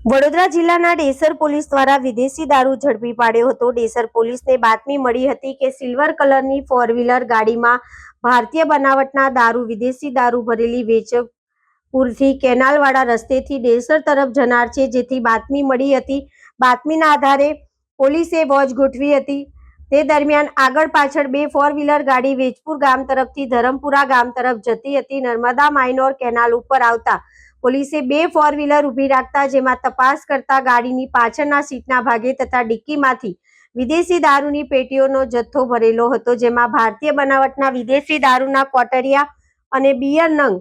વડોદરા જિલ્લાના ડેસર પોલીસ દ્વારા વિદેશી દારૂ ઝડપી પાડ્યો હતો। ડેસર પોલીસને બાતમી મળી હતી કે સિલ્વર કલરની ફોર વ્હીલર ગાડીમાં ભારતીય બનાવટના દારૂ વિદેશી દારૂ ભરેલી વેજપુરથી કેનાલવાળા રસ્તેથી ડેસર તરફ જનાર છે, જેથી બાતમી મળી હતી। બાતમીના આધારે પોલીસે વોચ ગોઠવી હતી। તે દરમિયાન આગળ પાછળ બે ફોર વ્હીલર ગાડી વેજપુર ગામ તરફથી ધરમપુરા ગામ તરફ જતી હતી। નર્મદા માઇનોર કેનાલ ઉપર આવતા પોલીસે બે ફોર વ્હીલર ઊભી રાખતા જેમાં તપાસ કરતા ગાડીની પાછળના સીટના ભાગે તથા ડિક્કીમાંથી વિદેશી દારૂની પેટીઓનો જથ્થો ભરેલો હતો, જેમાં ભારતીય બનાવટના વિદેશી દારૂના કોટરિયા અને બિયર નંગ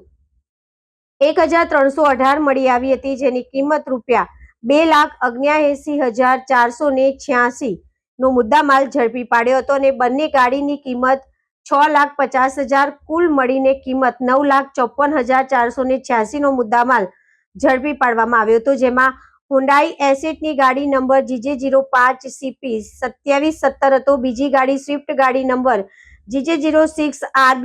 1318 મળી આવી હતી, જેની કિંમત રૂપિયા 2,79,486 નો મુદ્દામાલ ઝડપી પાડ્યો હતો અને બંને ગાડીની કિંમત 6,50,000 કુલ મળીને કિંમત 9,54,486 નો મુદ્દામાલ ઝડપી પાડવામાં આવ્યો હતો, જેમાં હુન્ડાઈ એસેટની ગાડી નંબર GJ05CP 2717 હતો। બીજી ગાડી સ્વિફ્ટ ગાડી નંબર GJ06RB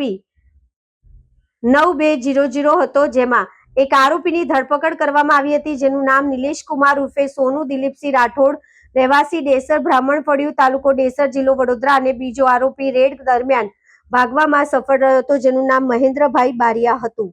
9200 હતો, જેમાં એક આરોપીની ધરપકડ કરવામાં આવી હતી, જેનું નામ નિલેશ કુમાર ઉર્ફે સોનુ દિલીપસિંહ રાઠોડ, રહેવાસી ડેસર, બ્રાહ્મણફળિયું, તાલુકો ડેસર, જિલ્લો વડોદરા, અને બીજો આરોપી રેડ દરમિયાન ભાગવામાં સફળ રહ્યો હતો, જેનું નામ મહેન્દ્રભાઈ બારિયા હતું।